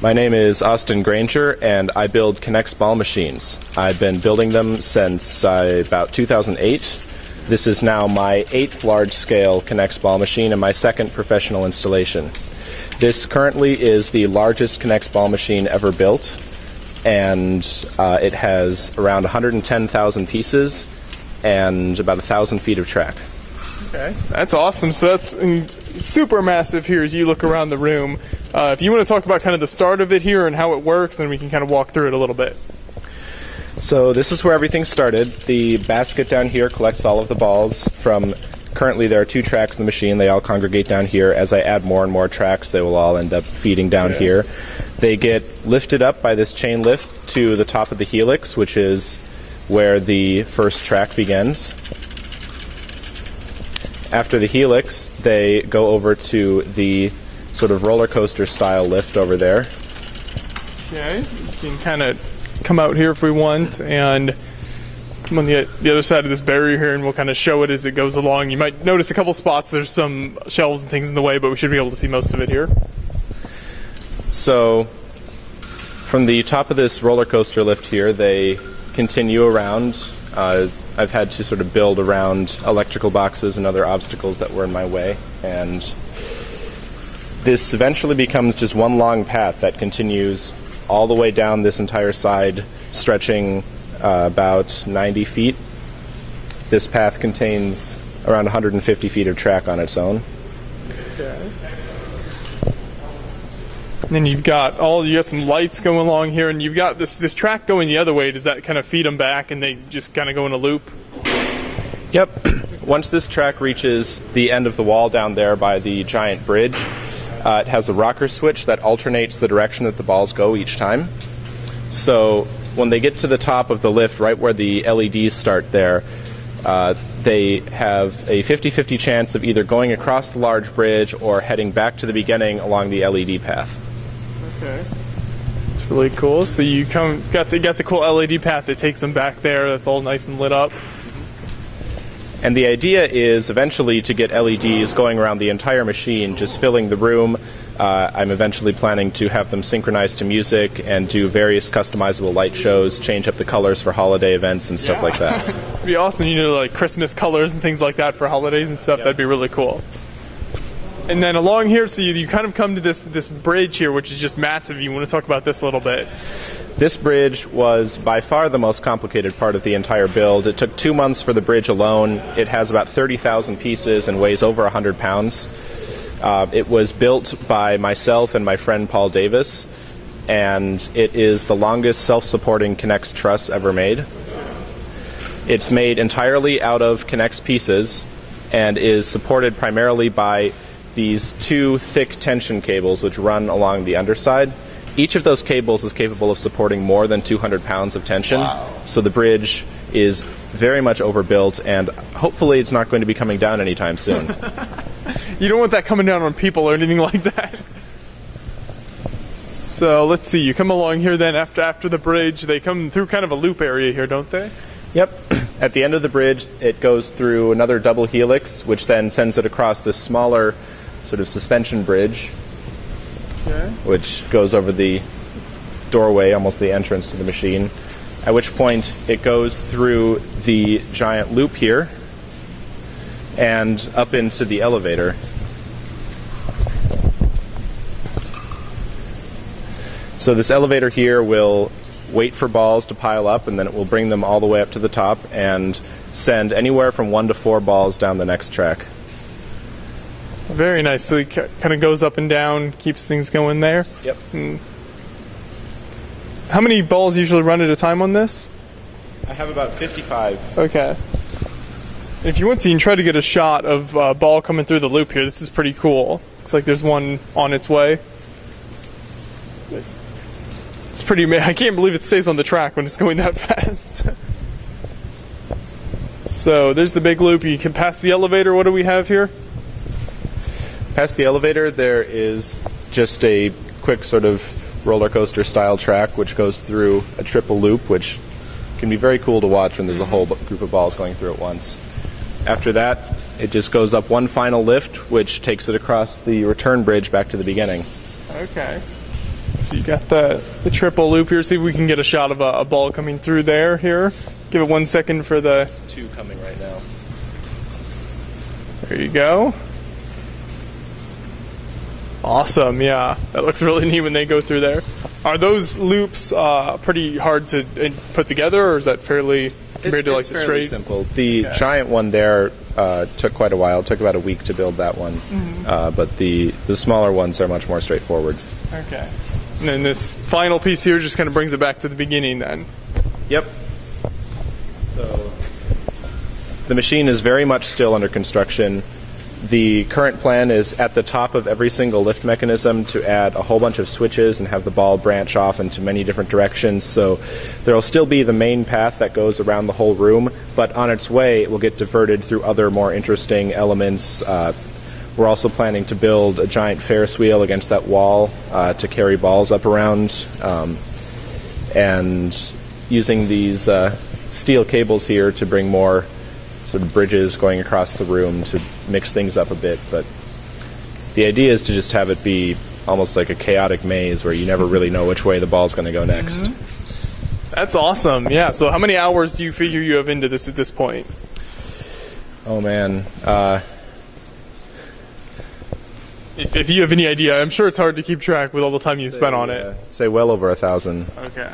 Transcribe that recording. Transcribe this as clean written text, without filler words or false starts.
My name is Austin Granger, and I build K'NEX ball machines. I've been building them since about 2008. This is now my 8th large-scale K'NEX ball machine and my 2nd professional installation. This currently is the largest K'NEX ball machine ever built, and it has around 110,000 pieces and about 1,000 feet of track. Okay, that's awesome. So that's super massive here as you look around the room. If you want to talk about kind of the start of it here and how it works, then we can kind of walk through it a little bit. So this is where everything started. The basket down here collects all of the balls from, currently there are 2 tracks in the machine. They all congregate down here. As I add more and more tracks, they will all end up feeding down here. They get lifted up by this chain lift to the top of the helix, which is where the first track begins. After the helix, they go over to the sort of roller coaster style lift over there. Okay, you can kind of come out here if we want and come on the other side of this barrier here, and we'll kind of show it as it goes along. You might notice a couple spots, there's some shelves and things in the way, but we should be able to see most of it here. So from the top of this roller coaster lift here, they continue around. I've had to sort of build around electrical boxes and other obstacles that were in my way, and this eventually becomes just one long path that continues all the way down this entire side, stretching about 90 feet. This path contains around 150 feet of track on its own. Okay. And then you got some lights going along here, and you've got this track going the other way. Does that kind of feed them back, and they just kind of go in a loop? Yep. Once this track reaches the end of the wall down there by the giant bridge, it has a rocker switch that alternates the direction that the balls go each time. So when they get to the top of the lift, right where the LEDs start there, they have a 50-50 chance of either going across the large bridge or heading back to the beginning along the LED path. Okay. It's really cool. So you got the cool LED path that takes them back there. That's all nice and lit up. And the idea is eventually to get LEDs going around the entire machine, just filling the room. I'm eventually planning to have them synchronized to music and do various customizable light shows, change up the colors for holiday events and stuff like that. It'd be awesome, like Christmas colors and things like that for holidays and stuff. Yep. That'd be really cool. And then along here, so you kind of come to this bridge here, which is just massive. You want to talk about this a little bit? This bridge was by far the most complicated part of the entire build. It took 2 months for the bridge alone. It has about 30,000 pieces and weighs over 100 pounds. It was built by myself and my friend Paul Davis, and it is the longest self-supporting K'NEX truss ever made. It's made entirely out of K'NEX pieces and is supported primarily by these 2 thick tension cables which run along the underside. Each of those cables is capable of supporting more than 200 pounds of tension. Wow. So the bridge is very much overbuilt, and hopefully it's not going to be coming down anytime soon. You don't want that coming down on people or anything like that. So let's see, you come along here then after the bridge. They come through kind of a loop area here, don't they? Yep. At the end of the bridge, it goes through another double helix, which then sends it across this smaller sort of suspension bridge. Okay. Which goes over the doorway, almost the entrance to the machine, at which point it goes through the giant loop here and up into the elevator. So this elevator here will wait for balls to pile up, and then it will bring them all the way up to the top and send anywhere from 1 to 4 balls down the next track. Very nice. So it kind of goes up and down, keeps things going there. Yep. How many balls usually run at a time on this? I have about 55. Okay. If you want to, you can try to get a shot of ball coming through the loop here. This is pretty cool. Looks like there's one on its way. It's pretty amazing. I can't believe it stays on the track when it's going that fast. So there's the big loop. You can pass the elevator. What do we have here? Past the elevator, there is just a quick sort of roller coaster style track which goes through a triple loop, which can be very cool to watch when there's a whole group of balls going through at once. After that, it just goes up one final lift, which takes it across the return bridge back to the beginning. Okay. So you got the triple loop here. See if we can get a shot of a ball coming through there here. Give it 1 second for the... There's two coming right now. There you go. Awesome, yeah. That looks really neat when they go through there. Are those loops pretty hard to put together, or is that fairly, compared to like the straight? Simple. The giant one there took quite a while. It took about a week to build that one. But the smaller ones are much more straightforward. Okay. And then this final piece here just kind of brings it back to the beginning then. Yep. So the machine is very much still under construction. The current plan is at the top of every single lift mechanism to add a whole bunch of switches and have the ball branch off into many different directions. So there will still be the main path that goes around the whole room, but on its way it will get diverted through other more interesting elements. We're also planning to build a giant Ferris wheel against that wall to carry balls up around, and using these steel cables here to bring more sort of bridges going across the room to mix things up a bit. But the idea is to just have it be almost like a chaotic maze where you never really know which way the ball's going to go next. That's awesome. Yeah. So how many hours do you figure you have into this at this point? Oh man. If you have any idea, I'm sure it's hard to keep track with all the time you spent on it. Say well over 1,000. Okay.